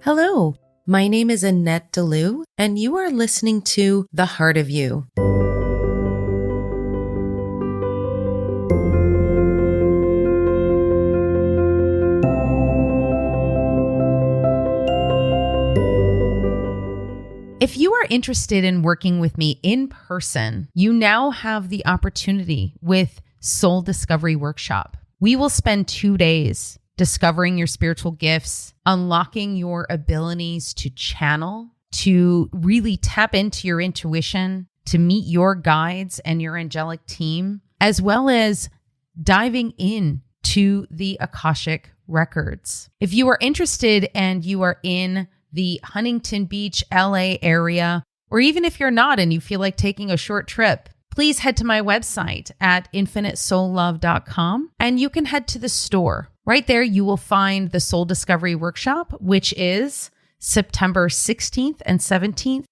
Hello, my name is Annette DeLu, and you are listening to The Heart of You. If you are interested in working with me in person, you now have the opportunity with Soul Discovery Workshop. We will spend 2 days discovering your spiritual gifts, unlocking your abilities to channel, to really tap into your intuition, to meet your guides and your angelic team, as well as diving in to the Akashic records. If you are interested and you are in the Huntington Beach, LA area, or even if you're not and you feel like taking a short trip, please head to my website at infinitesoullove.com and you can head to the store. Right there, you will find the Soul Discovery Workshop, which is September 16th and 17th,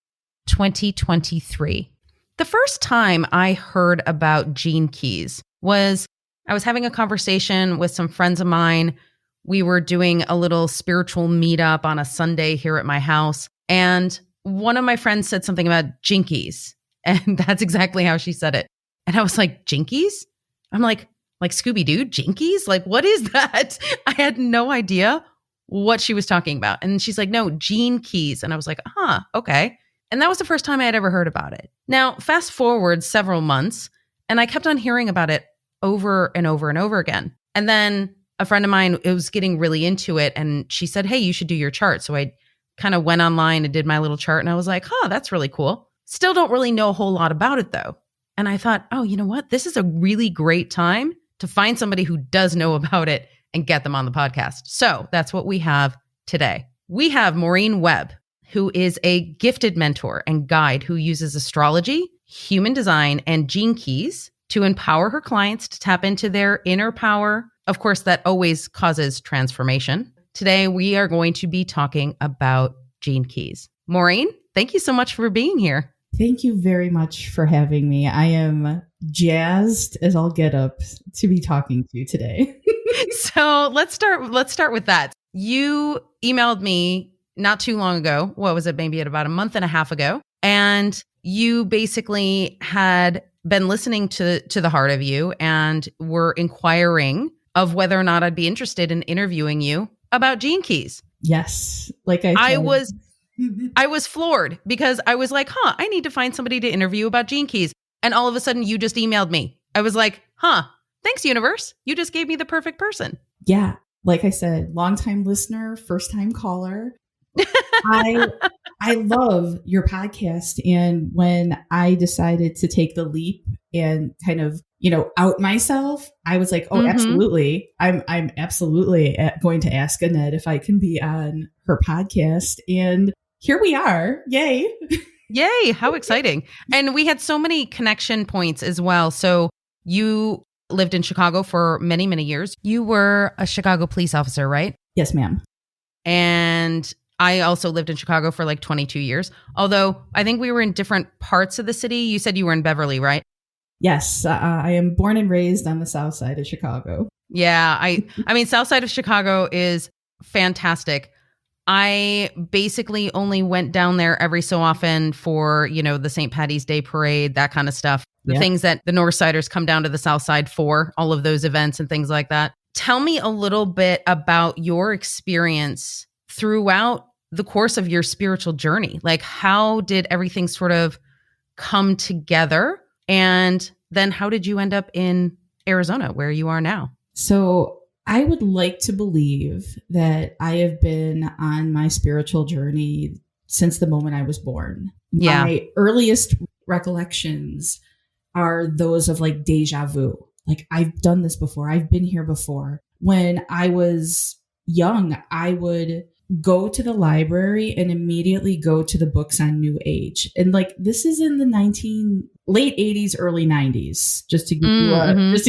2023. The first time I heard about gene keys was I was having a conversation with some friends of mine. We were doing a little spiritual meetup on a Sunday here at my house. And one of my friends said something about jinkies. And that's exactly how she said it. And I was like, jinkies? I'm like Scooby-Doo, jinkies? Like, what is that? I had no idea what she was talking about. And she's like, no, gene keys. And I was like, okay. And that was the first time I had ever heard about it. Now, fast forward several months, and I kept on hearing about it over and over and over again. And then a friend of mine was getting really into it, and she said, hey, you should do your chart. So I kind of went online and did my little chart, and I was like, that's really cool. Still don't really know a whole lot about it, though. And I thought, you know what? This is a really great time to find somebody who does know about it and get them on the podcast. So that's what we have today. We have Maureen Webb, who is a gifted mentor and guide who uses astrology, human design, and gene keys to empower her clients to tap into their inner power. Of course, that always causes transformation. Today, we are going to be talking about gene keys. Maureen, thank you so much for being here. Thank you very much for having me. I am jazzed as I'll get up to be talking to you today. So let's start with that. You emailed me not too long ago. What was it? Maybe about a month and a half ago. And you basically had been listening to The Heart of You and were inquiring of whether or not I'd be interested in interviewing you about gene keys. Yes. Like I was floored because I was like, I need to find somebody to interview about gene keys. And all of a sudden you just emailed me. I was like, thanks, universe. You just gave me the perfect person. Yeah. Like I said, longtime listener, first time caller. I love your podcast. And when I decided to take the leap and kind of, out myself, I was like, absolutely. I'm absolutely going to ask Annette if I can be on her podcast. And here we are. Yay. Yay. How exciting. And we had so many connection points as well. So you lived in Chicago for many, many years. You were a Chicago police officer, right? Yes, ma'am. And I also lived in Chicago for like 22 years. Although I think we were in different parts of the city. You said you were in Beverly, right? Yes. I am born and raised on the south side of Chicago. Yeah. I mean, south side of Chicago is fantastic. I basically only went down there every so often for, the St. Patty's Day parade, that kind of stuff. The things that the North Siders come down to the South Side for, all of those events and things like that. Tell me a little bit about your experience throughout the course of your spiritual journey. Like, how did everything sort of come together? And then how did you end up in Arizona, where you are now? So I would like to believe that I have been on my spiritual journey since the moment I was born. Yeah. My earliest recollections are those of like deja vu. Like, I've done this before. I've been here before. When I was young, I would go to the library and immediately go to the books on New Age. And like, this is in the late 80s, early 90s, just to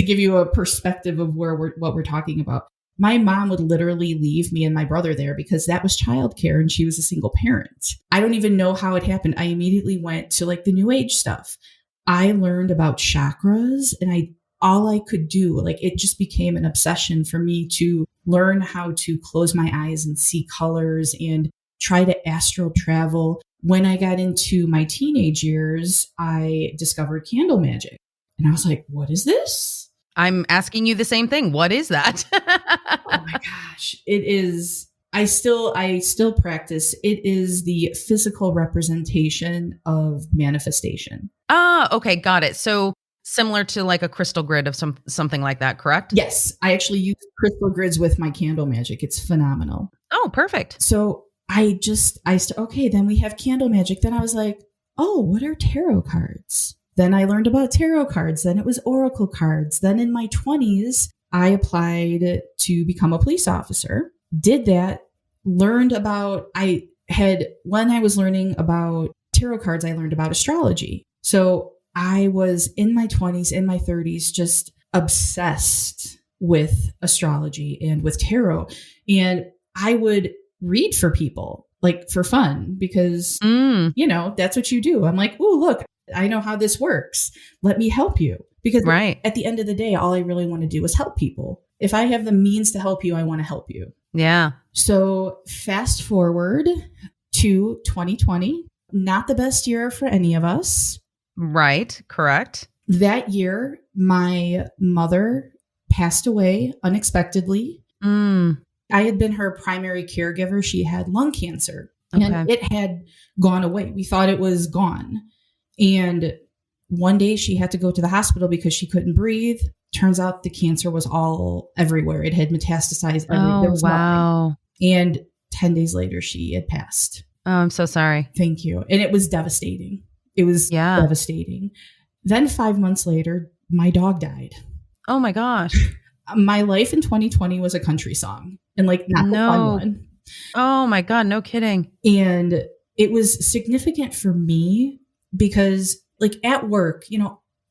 give you a perspective of what we're talking about. My mom would literally leave me and my brother there because that was childcare and she was a single parent. I don't even know how it happened. I immediately went to like the New Age stuff. I learned about chakras and I all I could do. Like it just became an obsession for me to learn how to close my eyes and see colors and try to astral travel. When I got into my teenage years, I discovered candle magic. And I was like, what is this? I'm asking you the same thing. What is that? Oh my gosh. It is, I still practice. It is the physical representation of manifestation. Ah, okay. Got it. So similar to like a crystal grid of something like that, correct? Yes. I actually use crystal grids with my candle magic. It's phenomenal. Oh, perfect. So okay, then we have candle magic. Then I was like, oh, what are tarot cards? Then I learned about tarot cards. Then it was oracle cards. Then in my 20s, I applied to become a police officer. Did that, when I was learning about tarot cards, I learned about astrology. So I was in my 20s, in my 30s, just obsessed with astrology and with tarot. And I would read for people, like for fun, because, that's what you do. I'm like, oh, look, I know how this works. Let me help you. Because at the end of the day, all I really want to do is help people. If I have the means to help you, I want to help you. Yeah. So fast forward to 2020, not the best year for any of us. Right. Correct. That year, my mother passed away unexpectedly. I had been her primary caregiver. She had lung cancer and it had gone away. We thought it was gone. And one day she had to go to the hospital because she couldn't breathe. Turns out the cancer was all everywhere. It had metastasized everywhere. There was nothing. And 10 days later, she had passed. Oh, I'm so sorry. Thank you. And it was devastating. It was devastating. Then 5 months later, my dog died. Oh my gosh. My life in 2020 was a country song, and like not the fun one. Oh my God. No kidding. And it was significant for me because like at work,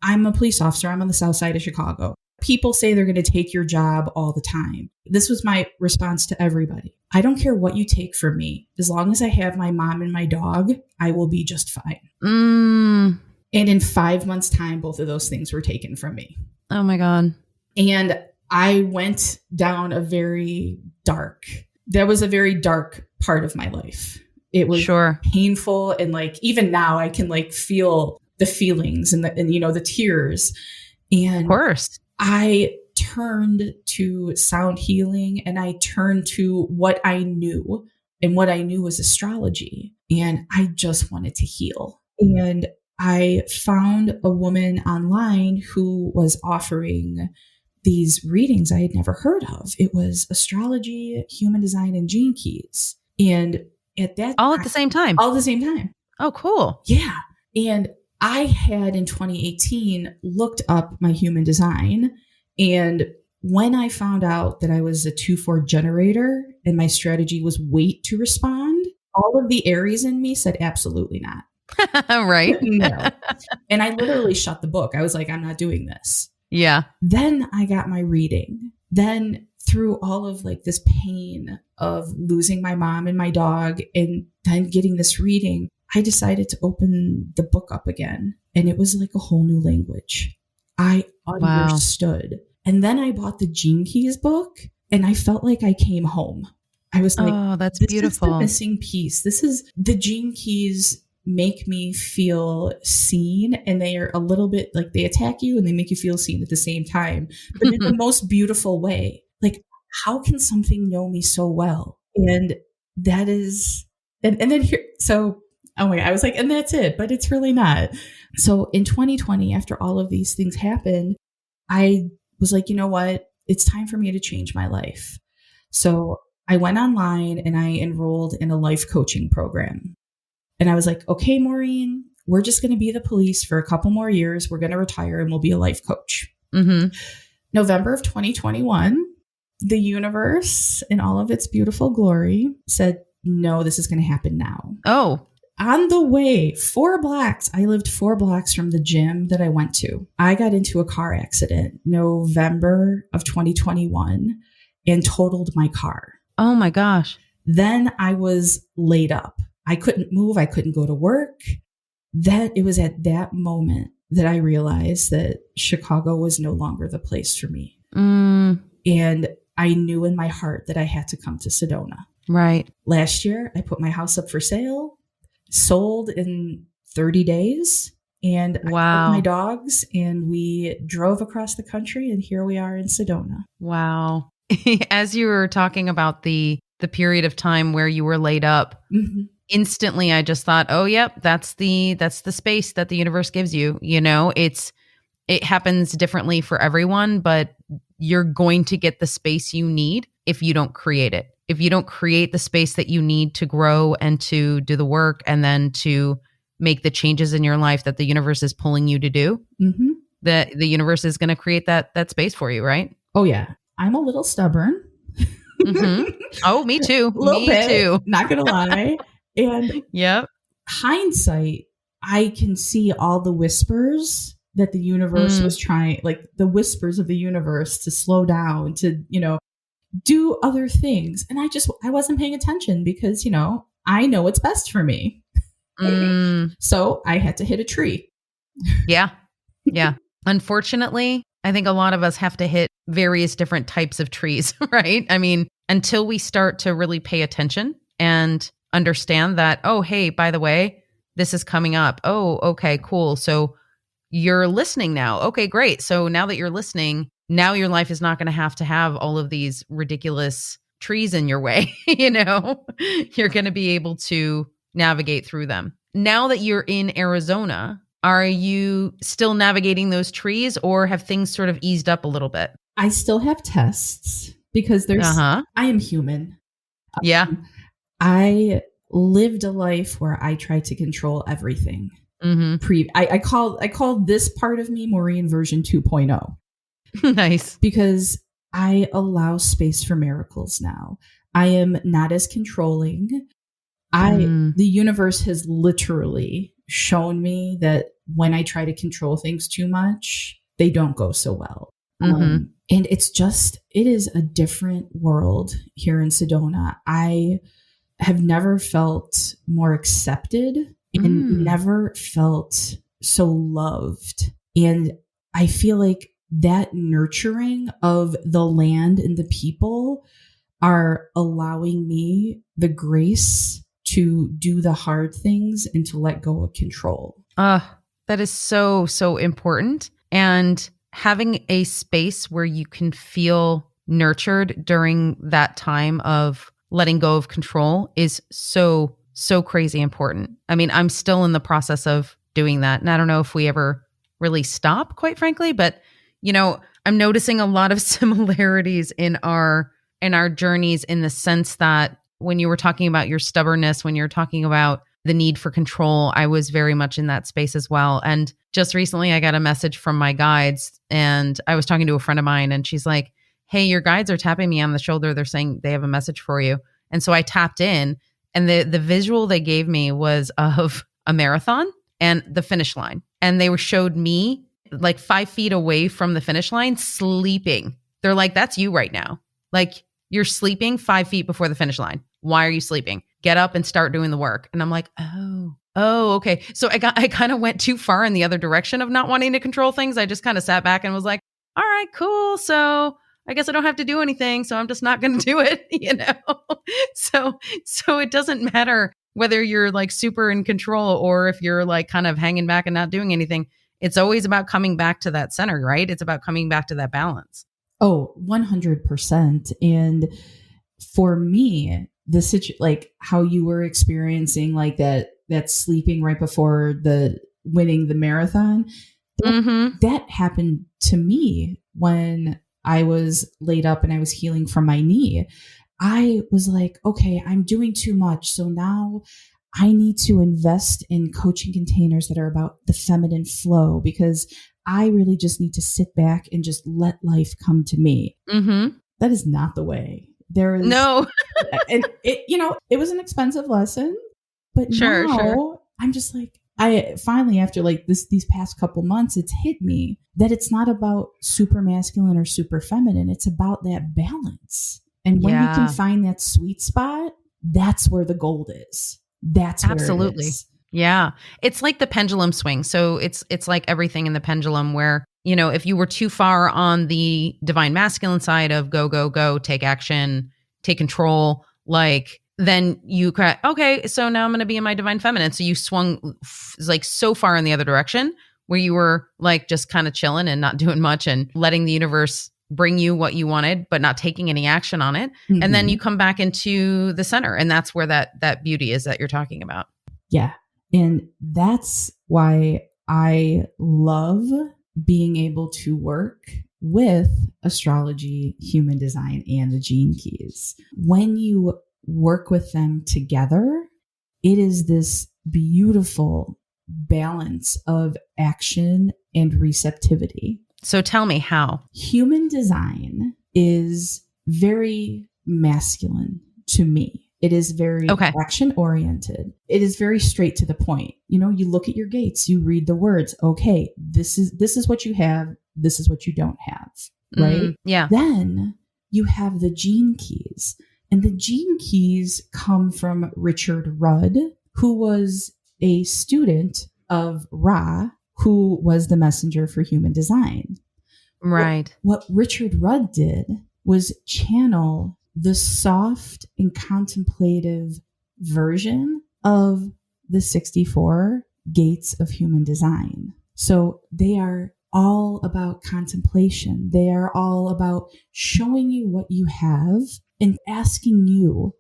I'm a police officer. I'm on the south side of Chicago. People say they're going to take your job all the time. This was my response to everybody. I don't care what you take from me. As long as I have my mom and my dog, I will be just fine. And in 5 months' time, both of those things were taken from me. Oh my God. And I went down that was a very dark part of my life. It was painful. And like, even now I can like feel the feelings and the tears. And of course, I turned to sound healing and I turned to what I knew, and what I knew was astrology. And I just wanted to heal. And I found a woman online who was offering these readings I had never heard of. It was astrology, human design, and gene keys. And at that all at the same time. Oh, cool. Yeah. And I had in 2018 looked up my human design. And when I found out that I was a 2/4 generator and my strategy was wait to respond, all of the Aries in me said absolutely not. Right. No. And I literally shut the book. I was like, I'm not doing this. Yeah. Then I got my reading. Then through all of like this pain of losing my mom and my dog and then getting this reading, I decided to open the book up again. And it was like a whole new language. I understood. And then I bought the Gene Keys book and I felt like I came home. I was like, oh, that's beautiful. This is the missing piece. This is the Gene Keys make me feel seen, and they are a little bit like they attack you and they make you feel seen at the same time, but in the most beautiful way. Like, how can something know me so well? And that is, and then here, so, oh my God, I was like, and that's it, but it's really not. So in 2020, after all of these things happened, I was like, you know what? It's time for me to change my life. So I went online and I enrolled in a life coaching program. And I was like, okay, Maureen, we're just going to be the police for a couple more years. We're going to retire and we'll be a life coach. November of 2021, the universe in all of its beautiful glory said, no, this is going to happen now. Oh. On the way, 4 blocks, I lived 4 blocks from the gym that I went to. I got into a car accident November of 2021 and totaled my car. Oh my gosh. Then I was laid up. I couldn't move. I couldn't go to work. It was at that moment that I realized that Chicago was no longer the place for me. Mm, And I knew in my heart that I had to come to Sedona. right. Last year, I put my house up for sale, sold in 30 days. And I took my Wow. dogs and we drove across the country, and here we are in Sedona. Wow. As you were talking about the period of time where you were laid up, Mhm. instantly I just thought, "Oh, yep, that's the space that the universe gives you." You know, it happens differently for everyone, but you're going to get the space you need if you don't create it. If you don't create the space that you need to grow and to do the work and then to make the changes in your life that the universe is pulling you to do, Mhm. the universe is going to create that space for you, right? Oh, yeah. I'm a little stubborn. Mhm. Oh, me too. A little Me bit, too. not going to lie. And Yep. hindsight, I can see all the whispers that the universe Mm. was trying, like the whispers of the universe to slow down, to, do other things. And I wasn't paying attention because, I know what's best for me. Mm. So I had to hit a tree. Yeah. Yeah. Unfortunately, I think a lot of us have to hit various different types of trees, right? I mean, until we start to really pay attention and understand that, oh, hey, by the way, this is coming up. Oh, okay, cool. So you're listening now. Okay, great. So now that you're listening, now your life is not going to have all of these ridiculous trees in your way. You're going to be able to navigate through them. Now that you're in Arizona, are you still navigating those trees or have things sort of eased up a little bit? I still have tests because Uh-huh. I am human. Yeah. I lived a life where I tried to control everything. Mm-hmm. I call this part of me Maureen version 2.0 Nice. because I allow space for miracles now. I am not as controlling. Mm. The universe has literally shown me that when I try to control things too much, they don't go so well. Mm-hmm. And it is a different world here in Sedona. I have never felt more accepted and Mm. never felt so loved. And I feel like that nurturing of the land and the people are allowing me the grace to do the hard things and to let go of control. That is so, so important. And having a space where you can feel nurtured during that time of letting go of control is so, so crazy important. I mean, I'm still in the process of doing that. And I don't know if we ever really stop, quite frankly, but I'm noticing a lot of similarities in our journeys in the sense that when you were talking about your stubbornness, when you're talking about the need for control, I was very much in that space as well. And just recently I got a message from my guides and I was talking to a friend of mine and she's like, "Hey, your guides are tapping me on the shoulder. They're saying they have a message for you." And so I tapped in and the visual they gave me was of a marathon and the finish line. And they showed me like 5 feet away from the finish line sleeping. They're like, "That's you right now. Like you're sleeping 5 feet before the finish line. Why are you sleeping? Get up and start doing the work." And I'm like, oh, okay. So I kind of went too far in the other direction of not wanting to control things. I just kind of sat back and was like, all right, cool. So I guess I don't have to do anything. So I'm just not going to do it, So it doesn't matter whether you're like super in control or if you're like kind of hanging back and not doing anything. It's always about coming back to that center, right? It's about coming back to that balance. Oh, 100%. And for me, like how you were experiencing like that sleeping right before the winning the marathon, that happened to me when I was laid up and I was healing from my knee. I was like, okay, I'm doing too much. So now I need to invest in coaching containers that are about the feminine flow because I really just need to sit back and just let life come to me. Mm-hmm. That is not the way. There is no, and it was an expensive lesson, but sure. I'm just like, I finally, after like these past couple months, it's hit me that it's not about super masculine or super feminine. It's about that balance. And when you can find that sweet spot, that's where the gold is. That's where it Absolutely. is. Yeah. It's like the pendulum swing. So it's like everything in the pendulum where, if you were too far on the divine masculine side of go, go, go, take action, take control, like then you cry, okay, so now I'm going to be in my divine feminine. So you swung like so far in the other direction where you were like just kind of chilling and not doing much and letting the universe bring you what you wanted, but not taking any action on it. And then you come back into the center. And that's where that beauty is that you're talking about. Yeah. And that's why I love being able to work with astrology, human design, and the gene keys. When you work with them together, it is this beautiful balance of action and receptivity. So tell me how. Human design is very masculine to me. It is very action oriented. It is very straight to the point. You look at your gates, you read the words. Okay, this is what you have. This is what you don't have. Right? Yeah. Then you have the gene keys. And the gene keys come from Richard Rudd, who was a student of Ra, who was the messenger for human design. Right. What Richard Rudd did was channel the soft and contemplative version of the 64 gates of human design. So they are all about contemplation. They are all about showing you what you have and asking you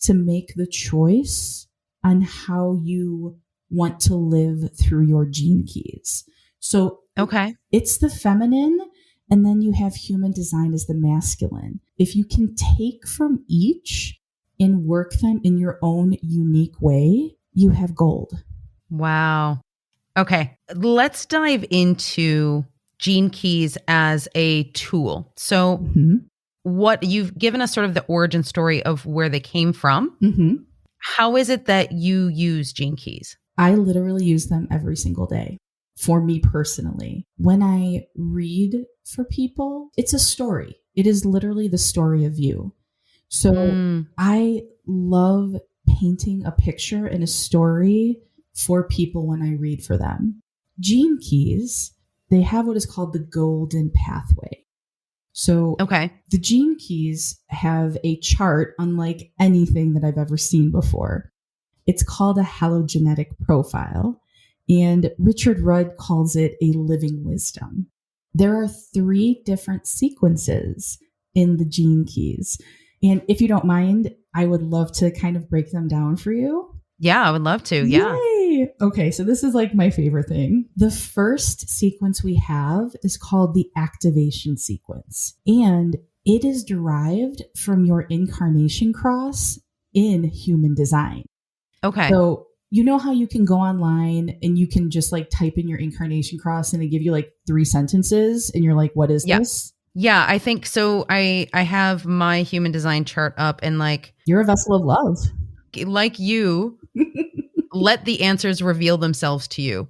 to make the choice on how you want to live through your gene keys. So it's the feminine, and then you have human design as the masculine. If you can take from each and work them in your own unique way, you have gold. Wow. Okay. Let's dive into gene keys as a tool. So what you've given us sort of the origin story of where they came from. How is it that you use gene keys? I literally use them every single day. For me personally, when I read for people, it's a story. It is literally the story of you. So I love painting a picture and a story for people when I read for them. Gene keys, they have what is called the golden pathway. So the gene keys have a chart unlike anything that I've ever seen before. It's called a halogenetic profile. And Richard Rudd calls it a living wisdom. There are 3 different sequences in the gene keys. And if you don't mind, I would love to kind of break them down for you. Yeah, I would love to. Yeah. Yay! Okay, so this is like my favorite thing. The first sequence we have is called the activation sequence. And it is derived from your incarnation cross in human design. Okay. So you know how you can go online and you can just like type in your incarnation cross and they give you like 3 sentences and you're like, what is this? Yeah, I think so. I have my human design chart up and like... You're a vessel of love. Like you, let the answers reveal themselves to you.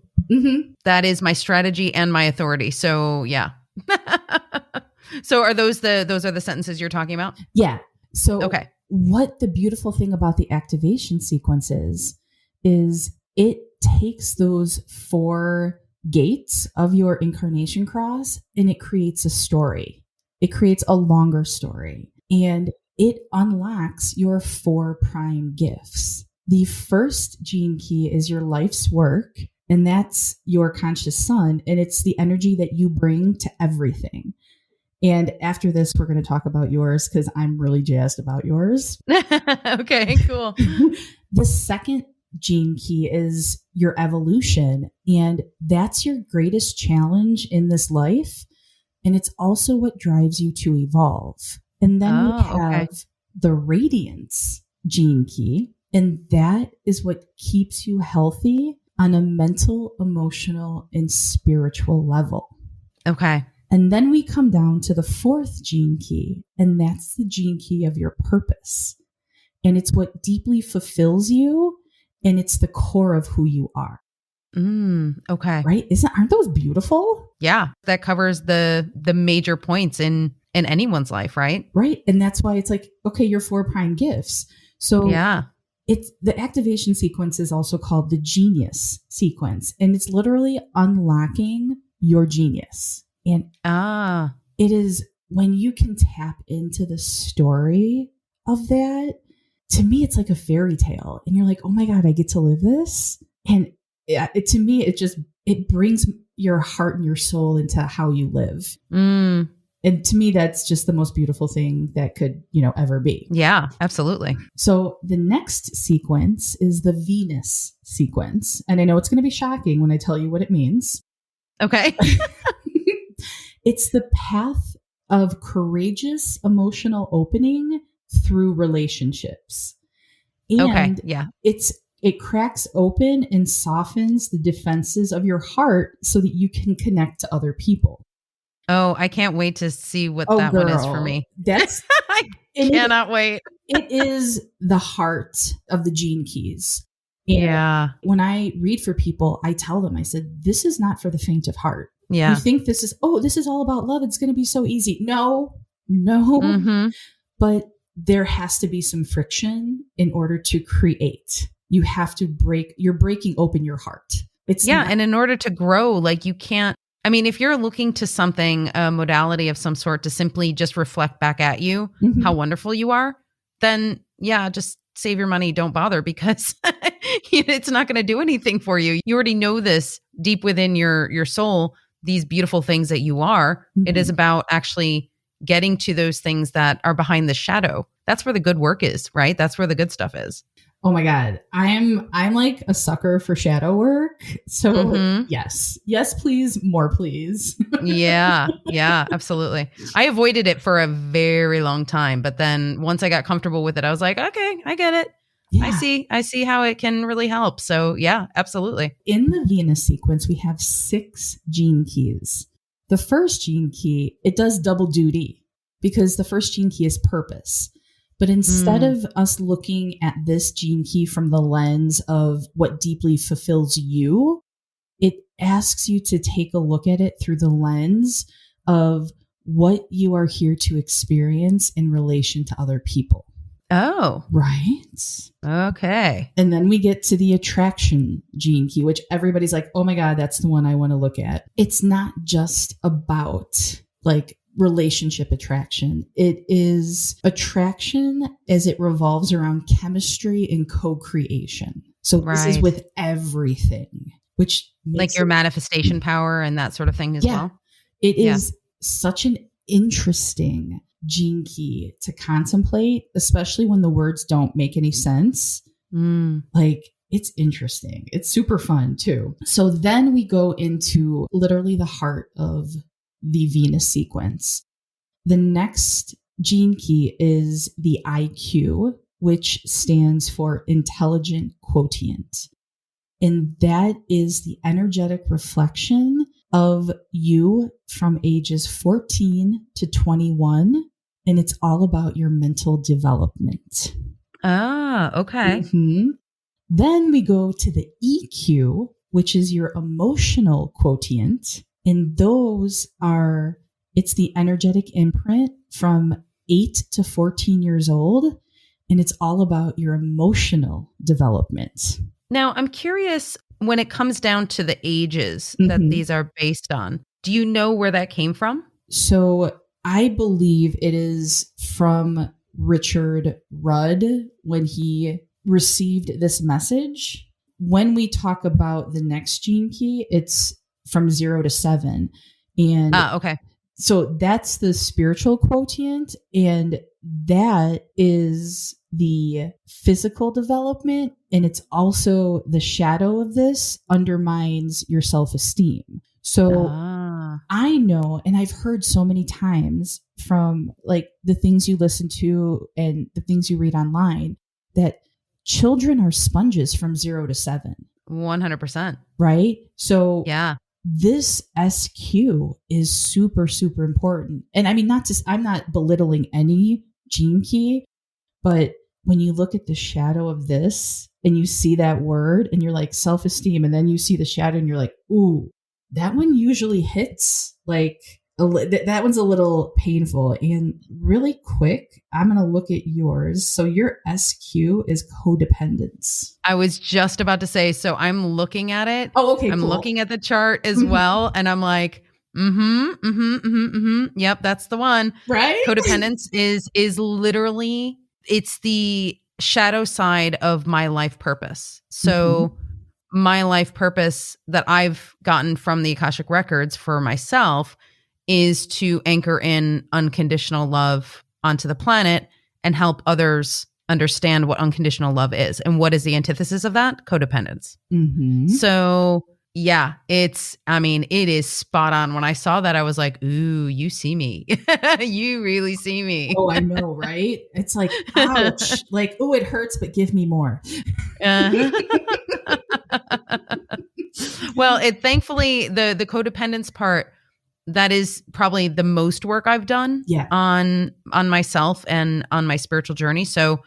That is my strategy and my authority. So yeah. So are those are the sentences you're talking about? Yeah. So what the beautiful thing about the activation sequence is it takes those 4 gates of your incarnation cross and it creates a story. It creates a longer story and it unlocks your 4 prime gifts. The first gene key is your life's work, and that's your conscious sun, and it's the energy that you bring to everything. And after this, we're going to talk about yours because I'm really jazzed about yours. Okay, cool. The second gene key is your evolution, and that's your greatest challenge in this life. And it's also what drives you to evolve. And then we have the radiance gene key, and that is what keeps you healthy on a mental, emotional, and spiritual level. Okay. And then we come down to the 4th gene key, and that's the gene key of your purpose. And it's what deeply fulfills you, and it's the core of who you are. Okay. Right? Aren't those beautiful? Yeah. That covers the major points in anyone's life, right? Right. And that's why it's like, okay, your 4 prime gifts. So It's the activation sequence is also called the genius sequence, and it's literally unlocking your genius. And it is when you can tap into the story of that, to me, it's like a fairy tale. And you're like, oh my God, I get to live this. And to me, it brings your heart and your soul into how you live. And to me, that's just the most beautiful thing that could, ever be. Yeah, absolutely. So the next sequence is the Venus sequence. And I know it's going to be shocking when I tell you what it means. Okay. It's the path of courageous emotional opening through relationships. And it cracks open and softens the defenses of your heart so that you can connect to other people. Oh, I can't wait to see what that one is for me. I cannot wait. It is the heart of the gene keys. And when I read for people, I tell them, I said, this is not for the faint of heart. Yeah. You think this is all about love. It's going to be so easy. No. Mm-hmm. But there has to be some friction in order to create. You have to you're breaking open your heart. And in order to grow, like you can't, I mean, if you're looking to something, a modality of some sort to simply just reflect back at you how wonderful you are, then just save your money. Don't bother because it's not going to do anything for you. You already know this deep within your soul, these beautiful things that you are. It is about actually getting to those things that are behind the shadow. That's where the good work is, right? That's where the good stuff is. Oh my God. I'm like a sucker for shadow work. So yes, please. More, please. Yeah, absolutely. I avoided it for a very long time, but then once I got comfortable with it, I was like, okay, I get it. Yeah. I see how it can really help. So yeah, absolutely. In the Venus sequence, we have 6 gene keys. The first gene key, it does double duty because the first gene key is purpose. But instead of us looking at this gene key from the lens of what deeply fulfills you, it asks you to take a look at it through the lens of what you are here to experience in relation to other people. Oh. Right? Okay. And then we get to the attraction gene key, which everybody's like, oh my God, that's the one I want to look at. It's not just about like relationship attraction. It is attraction as it revolves around chemistry and co-creation. So this is with everything, which makes like your manifestation power and that sort of thing as well. It is such an interesting gene key to contemplate, especially when the words don't make any sense. Like it's interesting. It's super fun too. So then we go into literally the heart of the Venus sequence. The next gene key is the IQ, which stands for intelligent quotient. And that is the energetic reflection of you from ages 14 to 21. And it's all about your mental development. Ah, okay. Then we go to the EQ, which is your emotional quotient. And those are, it's the energetic imprint from 8 to 14 years old. And it's all about your emotional development. Now, I'm curious when it comes down to the ages that these are based on. Do you know where that came from? So I believe it is from Richard Rudd when he received this message. When we talk about the next gene key, it's from 0 to 7. And okay. So that's the spiritual quotient. And that is the physical development. And it's also the shadow of this undermines your self-esteem. So I know, and I've heard so many times from like the things you listen to and the things you read online that children are sponges from 0 to 7. 100%. Right? So yeah, this SQ is super, super important. And I mean, I'm not belittling any gene key, but when you look at the shadow of this and you see that word and you're like self-esteem, and then you see the shadow and you're like, ooh, that one usually hits like that one's a little painful. And really quick, I'm going to look at yours. So your SQ is codependence. I was just about to say, so I'm looking at it. Oh, okay, I'm cool. looking at the chart as well. And I'm like, yep, that's the one. Right? Codependence is literally, it's the shadow side of my life purpose. So my life purpose that I've gotten from the Akashic records for myself is to anchor in unconditional love onto the planet and help others understand what unconditional love is. And what is the antithesis of that? Codependence. So yeah, it is spot on. When I saw that, I was like, ooh, you see me. You really see me. Oh, I know, right? It's like, ouch. Like, oh, it hurts, but give me more. Well, thankfully the codependence part, that is probably the most work I've done on myself and on my spiritual journey. So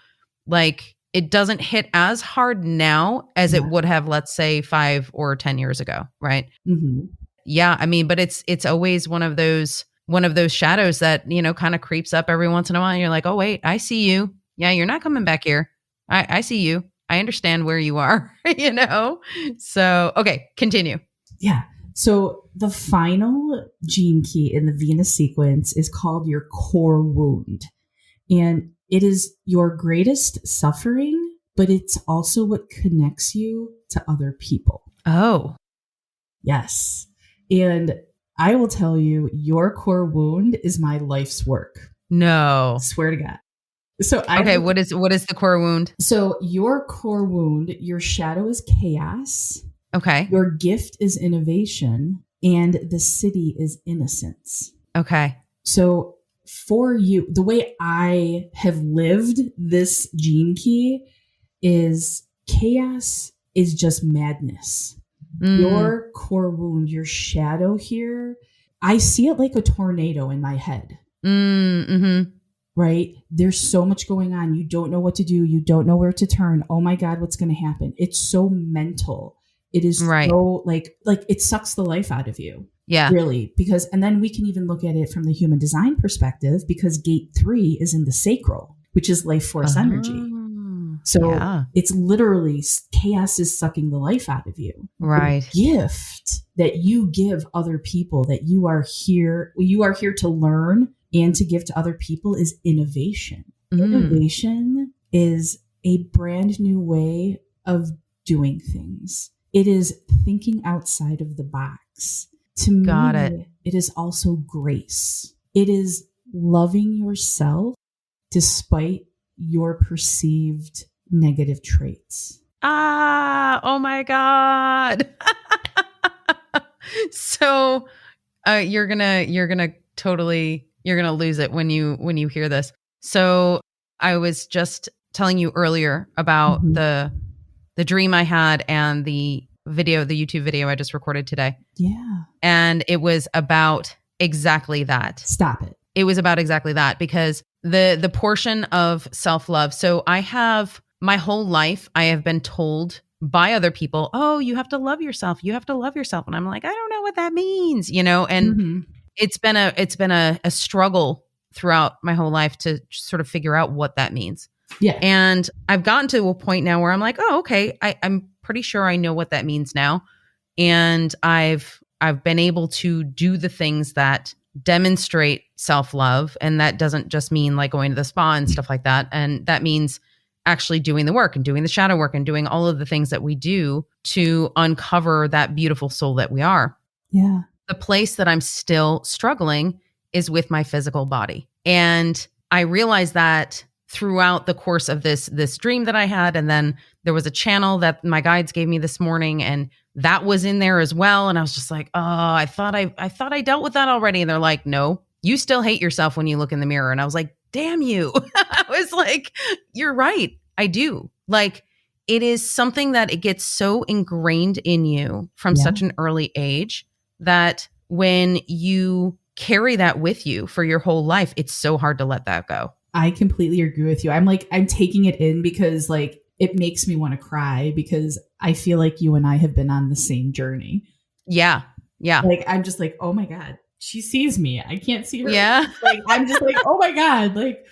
like it doesn't hit as hard now as it would have, let's say 5 or 10 years ago. Right. Yeah. I mean, but it's always one of those shadows that, kind of creeps up every once in a while. And you're like, oh wait, I see you. Yeah. You're not coming back here. I see you. I understand where you are, So, okay, continue. Yeah. So the final gene key in the Venus sequence is called your core wound. And it is your greatest suffering, but it's also what connects you to other people. Oh. Yes. And I will tell you, your core wound is my life's work. No. Swear to God. So what is the core wound? So your core wound, your shadow is chaos. Okay. Your gift is innovation, and the city is innocence. Okay. So for you, the way I have lived this gene key is chaos is just madness. Your core wound, your shadow here, I see it like a tornado in my head. Right? There's so much going on. You don't know what to do. You don't know where to turn. Oh my God, what's going to happen? It's so mental. It is so like it sucks the life out of you. Yeah. Really. And then we can even look at it from the human design perspective, because gate 3 is in the sacral, which is life force energy. So it's literally chaos is sucking the life out of you. Right. The gift that you give other people, that you are here to learn and to give to other people, is innovation. Innovation is a brand new way of doing things. It is thinking outside of the box. To me, it is also grace. It is loving yourself despite your perceived negative traits. Oh my God. So you're gonna lose it when you hear this. So I was just telling you earlier about the dream I had and the YouTube video I just recorded today. Yeah. And it was about exactly that. Stop it. It was about exactly that, because the portion of self-love. So I have my whole life, I have been told by other people, oh, you have to love yourself. You have to love yourself. And I'm like, I don't know what that means, and it's been a struggle throughout my whole life to sort of figure out what that means. Yeah. And I've gotten to a point now where I'm like, oh, okay, I'm pretty sure I know what that means now. And I've been able to do the things that demonstrate self-love. And that doesn't just mean like going to the spa and stuff like that. And that means actually doing the work and doing the shadow work and doing all of the things that we do to uncover that beautiful soul that we are. Yeah. The place that I'm still struggling is with my physical body. And I realized that throughout the course of this dream that I had. And then there was a channel that my guides gave me this morning, and that was in there as well. And I was just like, oh, I thought I dealt with that already. And they're like, no, you still hate yourself when you look in the mirror. And I was like, damn you. I was like, you're right. I do. Like, it is something that it gets so ingrained in you from such an early age that when you carry that with you for your whole life, it's so hard to let that go. I completely agree with you. I'm taking it in because like it makes me want to cry, because I feel like you and I have been on the same journey. Yeah. Yeah. Like, I'm just like, oh my God, she sees me. I can't see her. Yeah. Like, I'm just like, oh my God, like,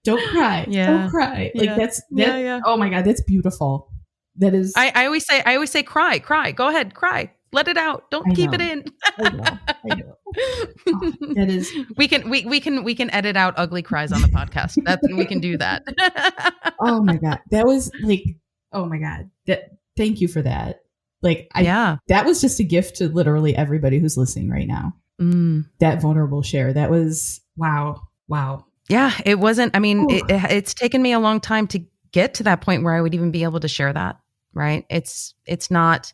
don't cry. Don't Yeah. cry. Like Yeah. that. Yeah. Oh my God, that's beautiful. That is. I always say, cry. Go ahead, cry. Let it out. Don't keep it in. I know. Oh, that is. We can edit out ugly cries on the podcast. We can do that. Oh my God. That was like, oh my God. Thank you for that. Like, that was just a gift to literally everybody who's listening right now. That vulnerable share. That was, wow. Yeah, it wasn't, I mean, it's taken me a long time to get to that point where I would even be able to share that, right? It's not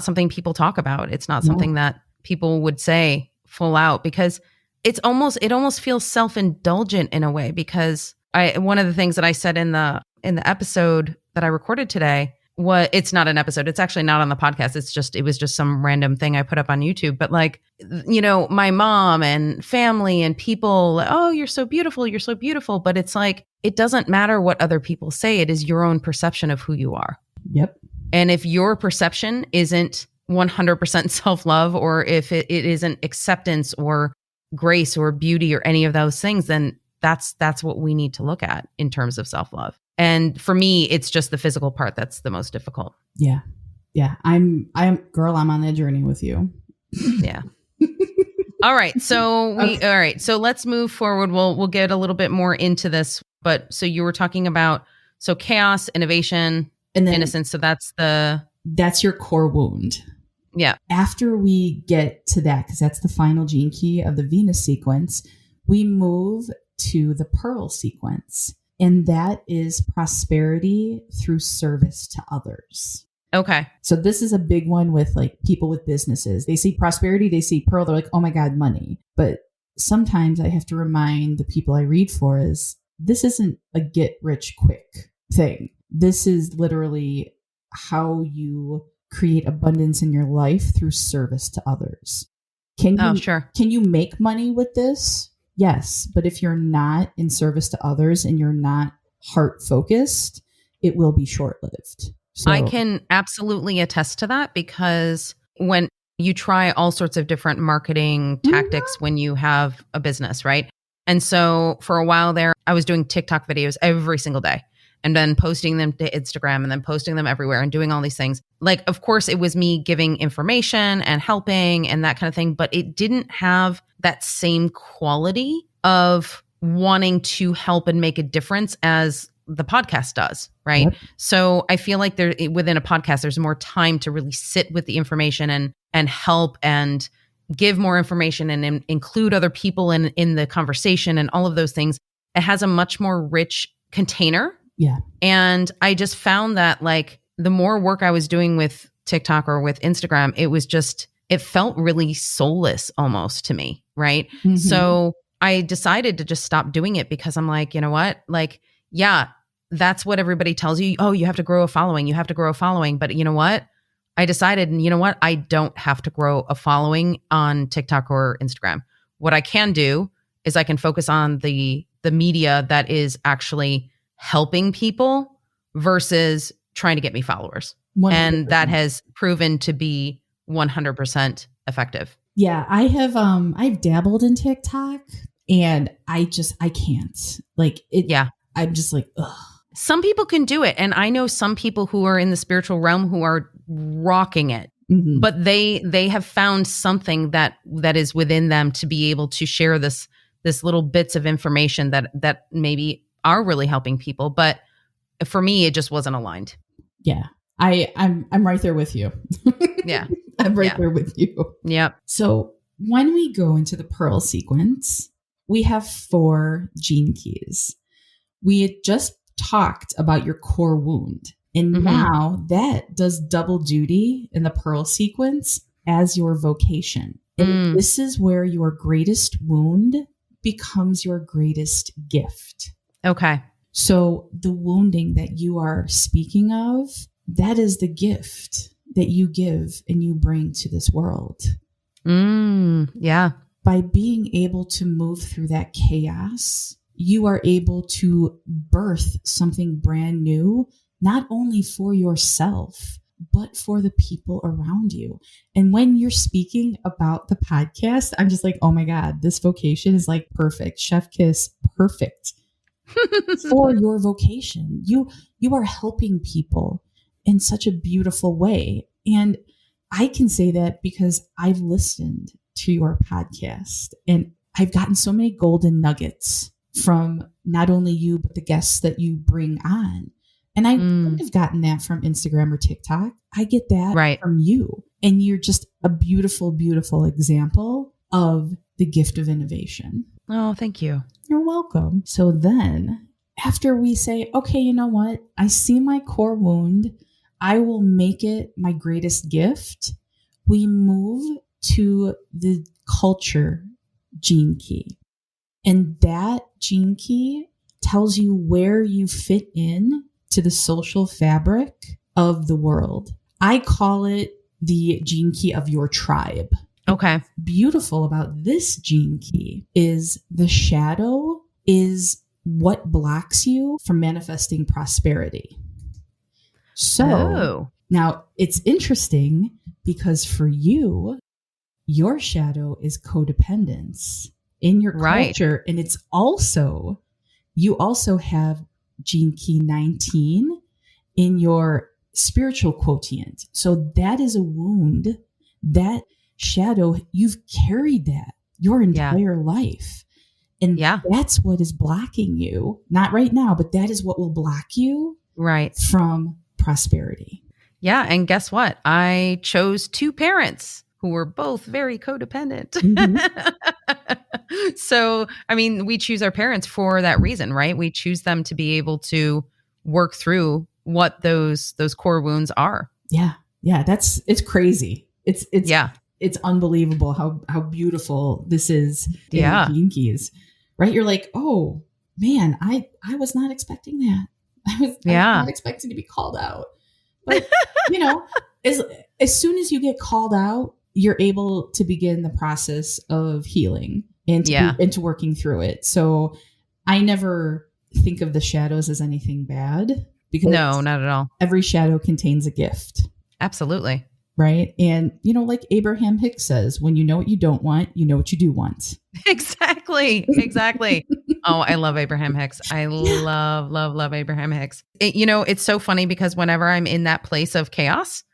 something people talk about. It's not something that people would say full out, because it almost feels self-indulgent in a way, because one of the things that I said in the episode that I recorded today, it's not an episode. It's actually not on the podcast. It was just some random thing I put up on YouTube. But like, you know, my mom and family and people, oh, you're so beautiful. You're so beautiful. But it's like, it doesn't matter what other people say. It is your own perception of who you are. Yep. And if your perception isn't 100% self-love, or if it isn't acceptance or grace or beauty or any of those things, then that's what we need to look at in terms of self-love. And for me, it's just the physical part that's the most difficult. Yeah. I'm on that journey with you. Yeah. All right. So So let's move forward. We'll get a little bit more into this. But so you were talking about chaos, innovation, and then innocence. So that's your core wound. Yeah. After we get to that, because that's the final gene key of the Venus sequence, we move to the Pearl sequence. And that is prosperity through service to others. Okay. So this is a big one with like people with businesses. They see prosperity, they see Pearl, they're like, oh my God, money. But sometimes I have to remind the people I read for is this isn't a get rich quick thing. This is literally how you create abundance in your life through service to others. Can you make money with this? Yes, but if you're not in service to others and you're not heart focused, it will be short-lived. So, I can absolutely attest to that, because when you try all sorts of different marketing tactics when you have a business, right? And so for a while there, I was doing TikTok videos every single day and then posting them to Instagram and then posting them everywhere and doing all these things. Like, of course, it was me giving information and helping and that kind of thing, but it didn't have that same quality of wanting to help and make a difference as the podcast does, right? Yep. So I feel like within a podcast, there's more time to really sit with the information and help and give more information and include other people in the conversation and all of those things. It has a much more rich container. Yeah. And I just found that like the more work I was doing with TikTok or with Instagram, it felt really soulless almost to me, right? Mm-hmm. So I decided to just stop doing it, because I'm like, you know what? Like, yeah, that's what everybody tells you. Oh, you have to grow a following. You have to grow a following. But you know what? I decided, you know what? I don't have to grow a following on TikTok or Instagram. What I can do is I can focus on the media that is actually helping people versus trying to get me followers. 100%. And that has proven to be 100% effective. Yeah, I've dabbled in TikTok and I can't. Like it. Yeah. I'm just like, ugh. Some people can do it. And I know some people who are in the spiritual realm who are rocking it, mm-hmm. but they have found something that is within them to be able to share this little bits of information that maybe are really helping people. But for me, it just wasn't aligned. Yeah. I'm right there with you. Yeah. I'm right there with you. Yep. So when we go into the Pearl sequence, we have 4 gene keys. We had just talked about your core wound. And mm-hmm. now that does double duty in the Pearl sequence as your vocation. And this is where your greatest wound becomes your greatest gift. Okay. So the wounding that you are speaking of, that is the gift that you give and you bring to this world. Yeah. By being able to move through that chaos, you are able to birth something brand new, not only for yourself, but for the people around you. And when you're speaking about the podcast, I'm just like, oh my God, this vocation is like perfect. Chef kiss, perfect for your vocation. You are helping people in such a beautiful way. And I can say that because I've listened to your podcast and I've gotten so many golden nuggets from not only you, but the guests that you bring on. And I wouldn't have gotten that from Instagram or TikTok. I get that from you. And you're just a beautiful, beautiful example of the gift of innovation. Oh, thank you. You're welcome. So then after we say, okay, you know what? I see my core wound. I will make it my greatest gift. We move to the culture gene key. And that gene key tells you where you fit in to the social fabric of the world. I call it the gene key of your tribe. Okay. What's beautiful about this gene key is the shadow is what blocks you from manifesting prosperity. So now it's interesting because for you, your shadow is codependence in your culture. And it's also, you also have gene key 19 in your spiritual quotient. So that is a wound, that shadow, you've carried that your entire life. And that's what is blocking you. Not right now, but that is what will block you from prosperity. Yeah. And guess what? I chose two parents who were both very codependent. So, I mean, we choose our parents for that reason, right? We choose them to be able to work through what those core wounds are. Yeah. Yeah. It's crazy. It's unbelievable how beautiful this is in the gene keys, right? You're like, oh man, I was not expecting that. I was not expecting to be called out. But you know, as soon as you get called out, you're able to begin the process of healing and to working through it. So I never think of the shadows as anything bad, because no, not at all. Every shadow contains a gift. Absolutely. Right. And, you know, like Abraham Hicks says, when you know what you don't want, you know what you do want. Exactly. Oh, I love Abraham Hicks. I love Abraham Hicks. It's so funny because whenever I'm in that place of chaos,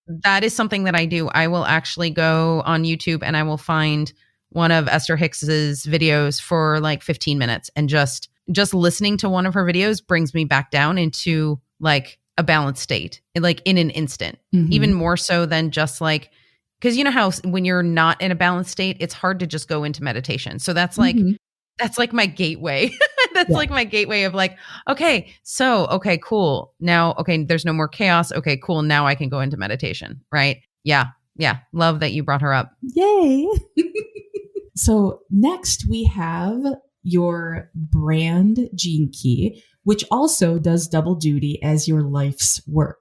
that is something that I do. I will actually go on YouTube and I will find one of Esther Hicks's videos for like 15 minutes. And just listening to one of her videos brings me back down into like a balanced state, like in an instant, even more so than just like, because you know how when you're not in a balanced state, it's hard to just go into meditation. So that's like, that's like my gateway. That's like my gateway of like, okay, cool. Now, there's no more chaos. Okay, cool. Now I can go into meditation. Right. Yeah. Love that you brought her up. Yay. So next we have your brand gene key, which also does double duty as your life's work.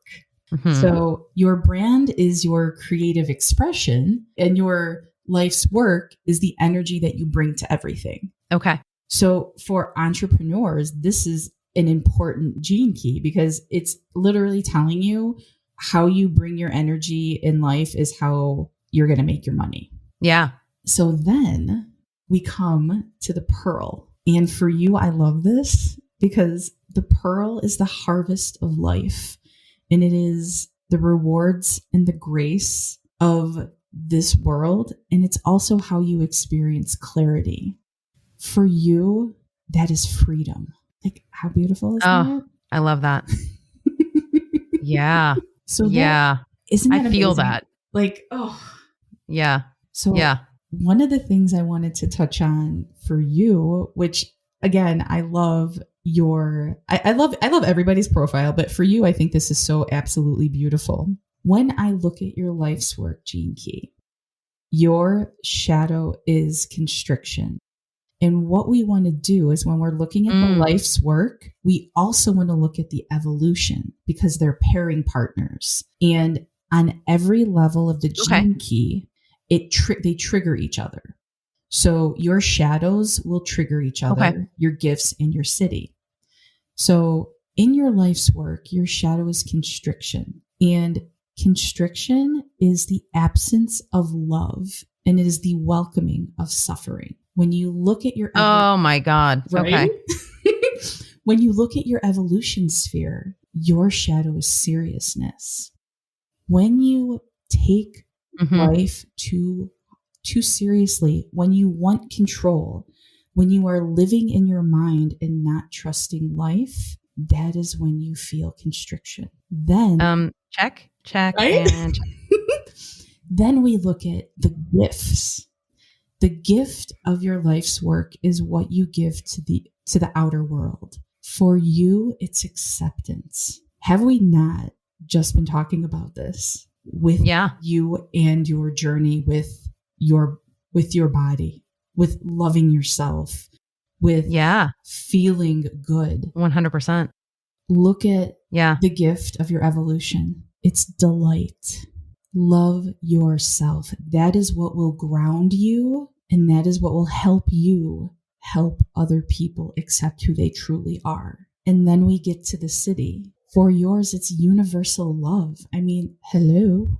So your brand is your creative expression and your life's work is the energy that you bring to everything. Okay. So for entrepreneurs, this is an important gene key because it's literally telling you how you bring your energy in life is how you're going to make your money. Yeah. So then we come to the pearl. And for you, I love this because the pearl is the harvest of life. And it is the rewards and the grace of this world. And it's also how you experience clarity. For you, that is freedom. Like, how beautiful is that? I love that. Yeah. So isn't that I feel amazing? that. Like, oh. Yeah. So one of the things I wanted to touch on for you, which again, I love I love everybody's profile, but for you, I think this is so absolutely beautiful. When I look at your life's work, Gene Key, your shadow is constriction. And what we want to do is when we're looking at the life's work, we also want to look at the evolution because they're pairing partners. And on every level of the gene key, they trigger each other. So your shadows will trigger each other, your gifts and your city. So in your life's work, your shadow is constriction. And constriction is the absence of love, and it is the welcoming of suffering. When you look at your Oh my God. right? Okay. When you look at your evolution sphere, your shadow is seriousness. When you take life too seriously, when you want control, when you are living in your mind and not trusting life, that is when you feel constriction. Then check, right? and check. Then we look at the gifts. The gift of your life's work is what you give to the outer world. For you, it's acceptance. Have we not just been talking about this with you and your journey with your body, with loving yourself, with feeling good? 100%. Look at the gift of your evolution. It's delight. Love yourself. That is what will ground you, and that is what will help you help other people accept who they truly are. And then we get to the city. For yours, it's universal love. I mean, hello.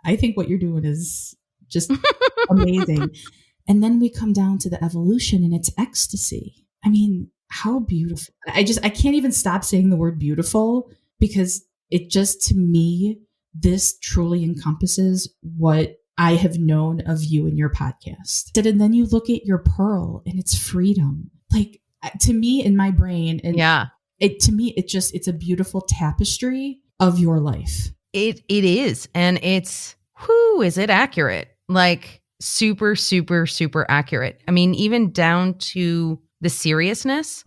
I think what you're doing is just amazing. And then we come down to the evolution, and it's ecstasy. I mean, how beautiful. I can't even stop saying the word beautiful, because it just, to me, this truly encompasses what I have known of you and your podcast. And then you look at your pearl, and it's freedom. Like, to me, in my brain, and to me, it's a beautiful tapestry of your life. It is. And it's, is it accurate? Like, super, super, super accurate. I mean, even down to the seriousness.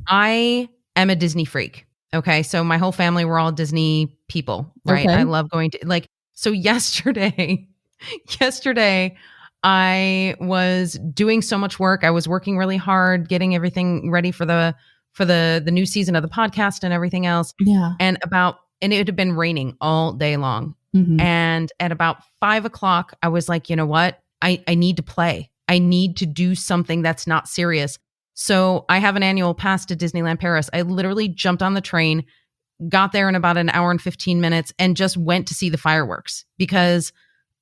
I am a Disney freak. Okay. So my whole family, we're all Disney people, right? Okay. I love going to, so yesterday I was doing so much work. I was working really hard, getting everything ready for the new season of the podcast and everything else. Yeah. And it had been raining all day long. And at about 5:00, I was like, you know what? I need to play. I need to do something that's not serious. So I have an annual pass to Disneyland Paris. I literally jumped on the train, got there in about an hour and 15 minutes, and just went to see the fireworks because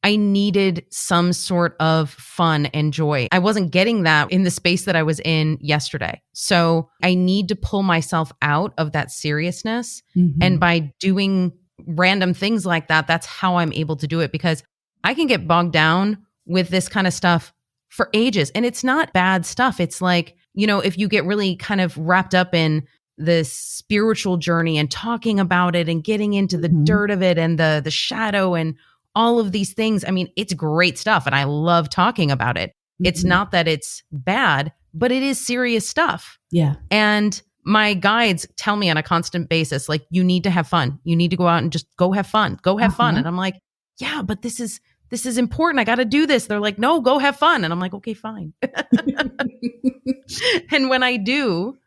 I needed some sort of fun and joy. I wasn't getting that in the space that I was in yesterday. So I need to pull myself out of that seriousness. And by doing random things like that, that's how I'm able to do it, because I can get bogged down with this kind of stuff for ages. And it's not bad stuff. It's like, if you get really kind of wrapped up in this spiritual journey and talking about it and getting into the dirt of it and the shadow and all of these things, I mean, it's great stuff. And I love talking about it. It's not that it's bad, but it is serious stuff. Yeah. And my guides tell me on a constant basis, like, you need to have fun. You need to go out and just go have fun. Go have fun. And I'm like, yeah, but this is important. I got to do this. They're like, no, go have fun. And I'm like, okay, fine. And when I do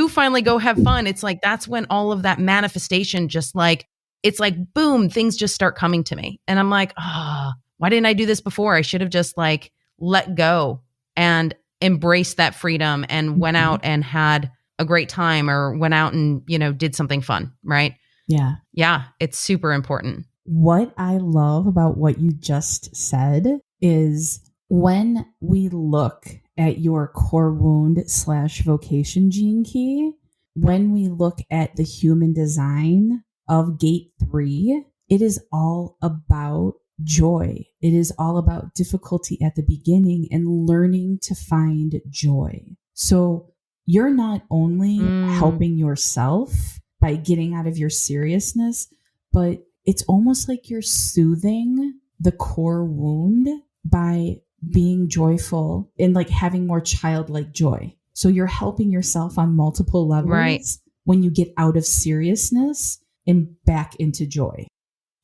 finally go have fun, it's like, that's when all of that manifestation just like, it's like, boom, things just start coming to me. And I'm like, why didn't I do this before? I should have just like let go and embraced that freedom and went out and had a great time, or went out and, did something fun. Right. Yeah. Yeah. It's super important. What I love about what you just said is when we look at your core wound / vocation gene key, when we look at the human design of gate 3, it is all about joy. It is all about difficulty at the beginning and learning to find joy. So you're not only helping yourself by getting out of your seriousness, but it's almost like you're soothing the core wound by being joyful and like having more childlike joy. So you're helping yourself on multiple levels when you get out of seriousness and back into joy.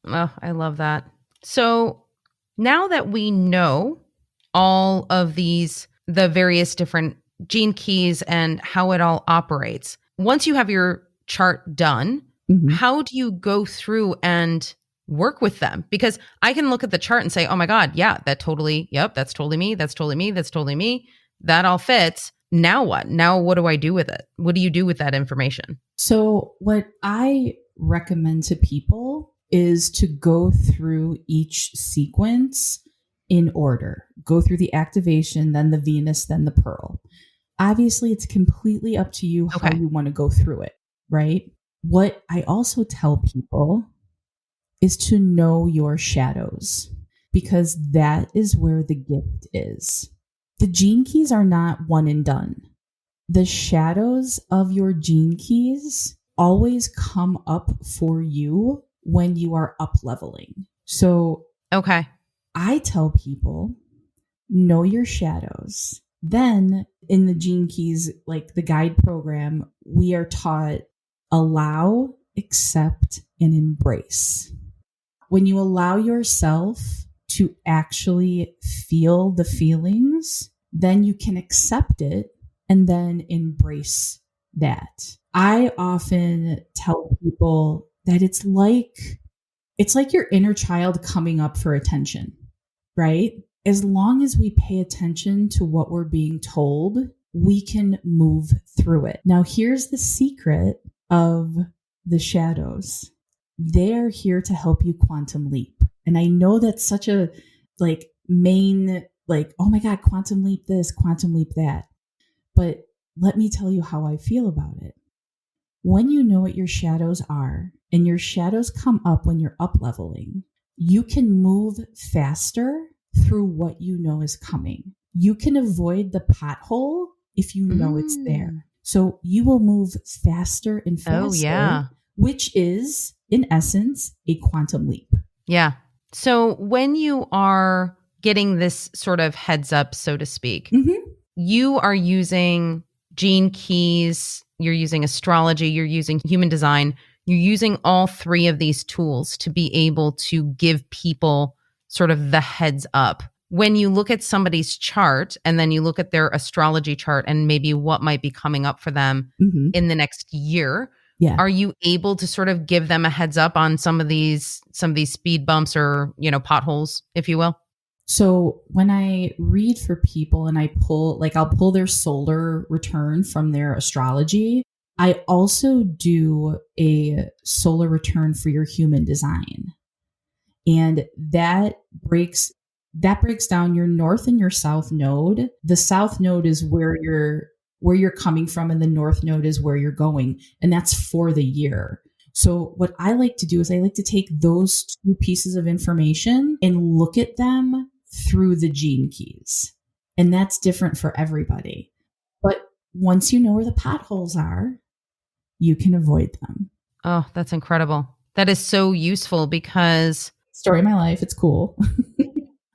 Oh, I love that. So now that we know all of the various different gene keys and how it all operates, once you have your chart done, how do you go through and work with them? Because I can look at the chart and say, oh my God, yeah, that's totally me. That's totally me. That's totally me. That all fits. Now what? Now what do I do with it? What do you do with that information? So what I recommend to people is to go through each sequence in order. Go through the activation, then the Venus, then the Pearl. Obviously, it's completely up to you how you want to go through it, right? What I also tell people is to know your shadows, because that is where the gift is. The gene keys are not one and done. The shadows of your gene keys always come up for you when you are up leveling. So I tell people, know your shadows. Then in the Gene Keys, like the guide program, we are taught allow, accept, and embrace. When you allow yourself to actually feel the feelings, then you can accept it and then embrace that. I often tell people that it's like your inner child coming up for attention, right? As long as we pay attention to what we're being told, we can move through it. Now, here's the secret of the shadows. They're here to help you quantum leap. And I know that's such a main, oh my God, quantum leap this, quantum leap that. But let me tell you how I feel about it. When you know what your shadows are, and your shadows come up when you're up leveling, you can move faster through what you know is coming. You can avoid the pothole if you know it's there. So you will move faster and faster, which is, in essence, a quantum leap. Yeah. So when you are getting this sort of heads up, so to speak, you are using gene keys, you're using astrology, you're using human design, you're using all three of these tools to be able to give people sort of the heads up. When you look at somebody's chart and then you look at their astrology chart and maybe what might be coming up for them in the next year, are you able to sort of give them a heads up on some of these speed bumps or, potholes, if you will? So when I read for people and I'll pull their solar return from their astrology, I also do a solar return for your human design. And that breaks down your north and your south node. The south node is where you're coming from, and the north node is where you're going. And that's for the year. So what I like to do is I like to take those two pieces of information and look at them through the gene keys. And that's different for everybody. But once you know where the potholes are, you can avoid them. Oh, that's incredible. That is so useful because... Story of my life. It's cool.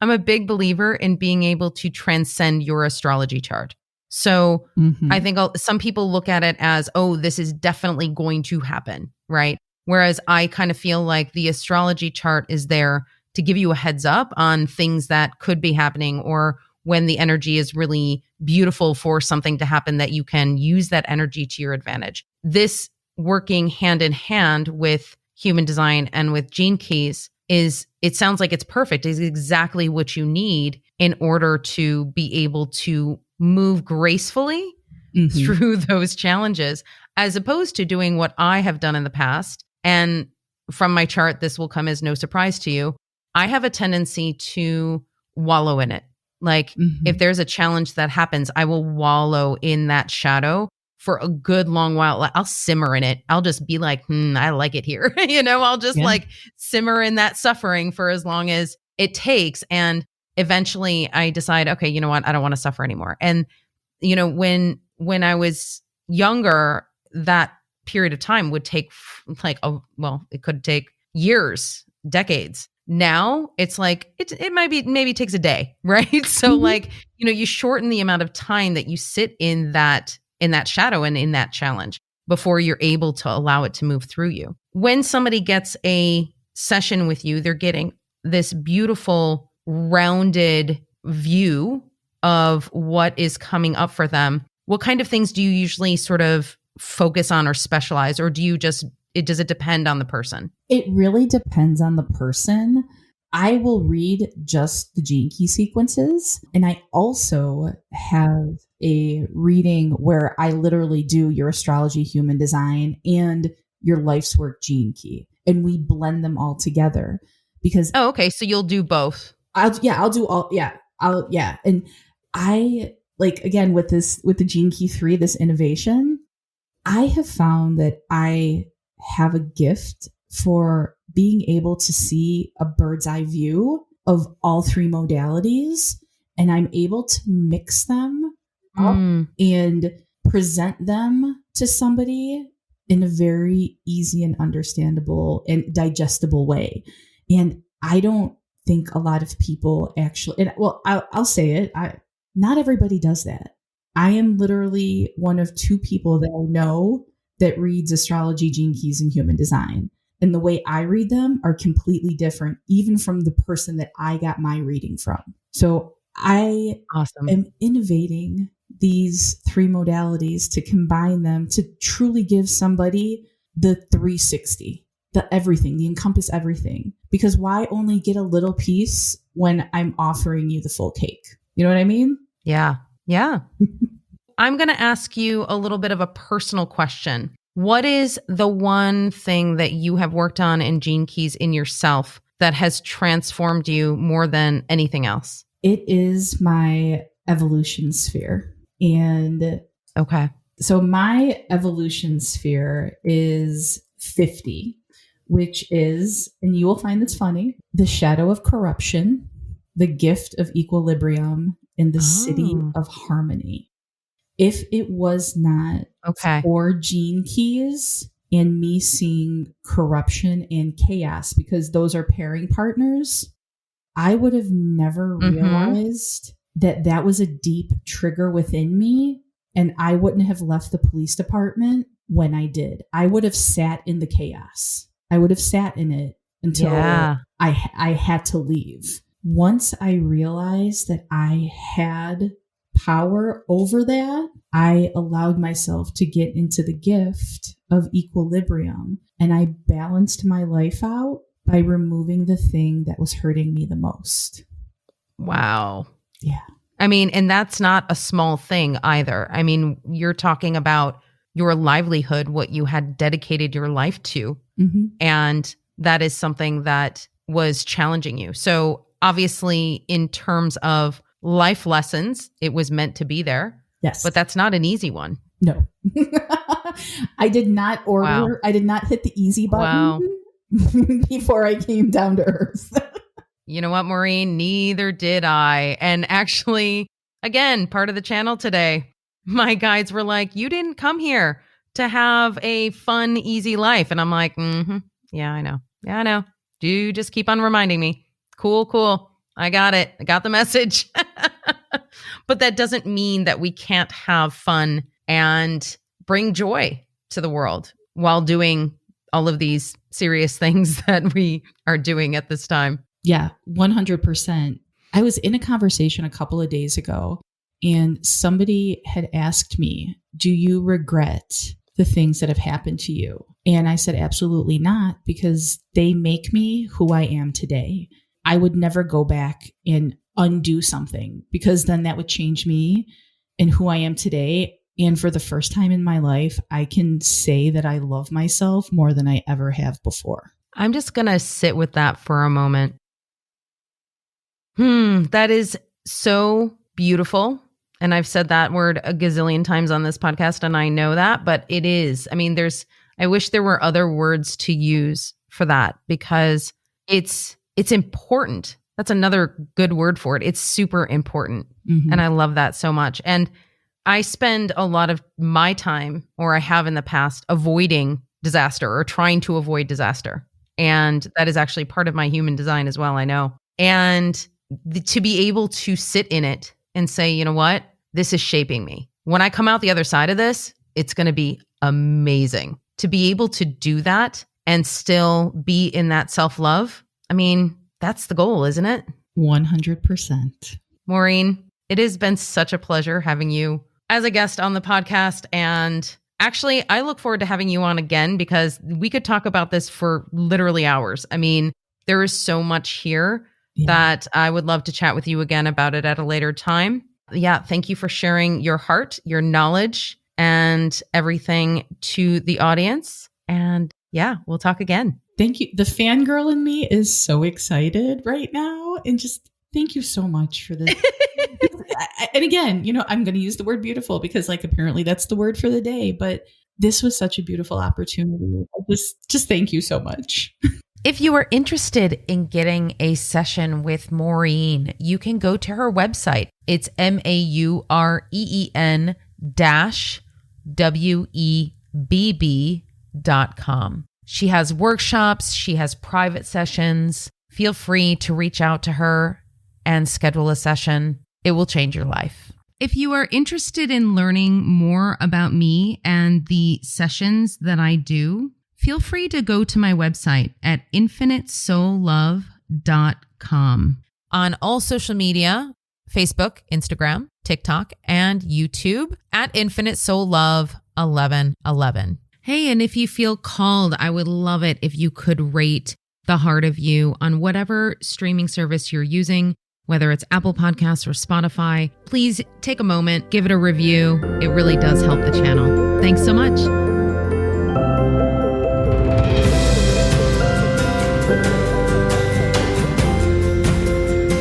I'm a big believer in being able to transcend your astrology chart. So I think some people look at it as, oh, this is definitely going to happen, right? Whereas I kind of feel like the astrology chart is there to give you a heads up on things that could be happening, or when the energy is really beautiful for something to happen, that you can use that energy to your advantage. This working hand in hand with human design and with gene keys it sounds like it's perfect. It's exactly what you need in order to be able to move gracefully through those challenges, as opposed to doing what I have done in the past. And from my chart, this will come as no surprise to you. I have a tendency to wallow in it. Like if there's a challenge that happens, I will wallow in that shadow for a good long while. I'll simmer in it. I'll just be like, I like it here. I'll just simmer in that suffering for as long as it takes. And eventually I decide, okay, you know what? I don't want to suffer anymore. And, when I was younger, that period of time would take it could take years, decades. Now it's like, it maybe takes a day, right? So you shorten the amount of time that you sit in that shadow and in that challenge before you're able to allow it to move through you. When somebody gets a session with you, they're getting this beautiful, rounded view of what is coming up for them. What kind of things do you usually sort of focus on or specialize, or does it depend on the person? It really depends on the person. I will read just the gene key sequences, and I also have a reading where I literally do your astrology, human design, and your life's work gene key, and we blend them all together because Oh, okay. So you'll do both. I'll do all. And I like, again, with the gene key 3, this innovation, I have found that I have a gift for being able to see a bird's eye view of all 3 modalities, and I'm able to mix them up and present them to somebody in a very easy and understandable and digestible way. And I don't think a lot of people actually, and well, I'll say it, not everybody does that. I am literally one of 2 people that I know that reads astrology, gene keys, and human design. And the way I read them are completely different, even from the person that I got my reading from. So I am innovating these 3 modalities to combine them to truly give somebody the 360, the everything, the encompass everything. Because why only get a little piece when I'm offering you the full cake? You know what I mean? Yeah. Yeah. I'm going to ask you a little bit of a personal question. What is the one thing that you have worked on in Gene Keys in yourself that has transformed you more than anything else? It is my evolution sphere. And okay. So my evolution sphere is 50, which is, and you will find this funny, the shadow of corruption, the gift of equilibrium, and the city of harmony. If it was not for Gene Keys and me seeing corruption and chaos, because those are pairing partners, I would have never realized that that was a deep trigger within me. And I wouldn't have left the police department when I did. I would have sat in the chaos. I would have sat in it until I had to leave. Once I realized that I had power over that, I allowed myself to get into the gift of equilibrium, and I balanced my life out by removing the thing that was hurting me the most. Wow. Yeah. I mean, and that's not a small thing either. I mean, you're talking about your livelihood, what you had dedicated your life to. And that is something that was challenging you. So obviously, in terms of life lessons, it was meant to be there. Yes. But that's not an easy one. No. I did not order, I did not hit the easy button before I came down to earth. You know what, Maureen? Neither did I. And actually, again, part of the channel today, my guides were like, you didn't come here to have a fun, easy life. And I'm like, yeah, I know. Yeah, I know. Do just keep on reminding me. Cool. I got it. I got the message. But that doesn't mean that we can't have fun and bring joy to the world while doing all of these serious things that we are doing at this time. Yeah, 100%. I was in a conversation a couple of days ago, and somebody had asked me, do you regret the things that have happened to you? And I said, absolutely not, because they make me who I am today. I would never go back and undo something, because then that would change me and who I am today. And for the first time in my life, I can say that I love myself more than I ever have before. I'm just going to sit with that for a moment. That is so beautiful. And I've said that word a gazillion times on this podcast, and I know that, but it is. I mean, I wish there were other words to use for that, because it's important. That's another good word for it. It's super important. And I love that so much. And I spend a lot of my time, or I have in the past, avoiding disaster or trying to avoid disaster. And that is actually part of my human design as well, I know. And to be able to sit in it and say, you know what, this is shaping me. When I come out the other side of this, it's going to be amazing. To be able to do that and still be in that self-love, I mean, that's the goal, isn't it? 100%. Maureen, it has been such a pleasure having you as a guest on the podcast. And actually, I look forward to having you on again, because we could talk about this for literally hours. I mean, there is so much here that I would love to chat with you again about it at a later time. Yeah, thank you for sharing your heart, your knowledge, and everything to the audience. And yeah, we'll talk again. Thank you. The fangirl in me is so excited right now. And just thank you so much for this. And again, I'm going to use the word beautiful because apparently that's the word for the day, but this was such a beautiful opportunity. Just thank you so much. If you are interested in getting a session with Maureen, you can go to her website. It's maureen-webb.com. She has workshops. She has private sessions. Feel free to reach out to her and schedule a session. It will change your life. If you are interested in learning more about me and the sessions that I do, feel free to go to my website at infinitesoullove.com. On all social media, Facebook, Instagram, TikTok, and YouTube at Infinite Soul Love 1111. Hey, and if you feel called, I would love it if you could rate The Heart of You on whatever streaming service you're using, whether it's Apple Podcasts or Spotify. Please take a moment, give it a review. It really does help the channel. Thanks so much.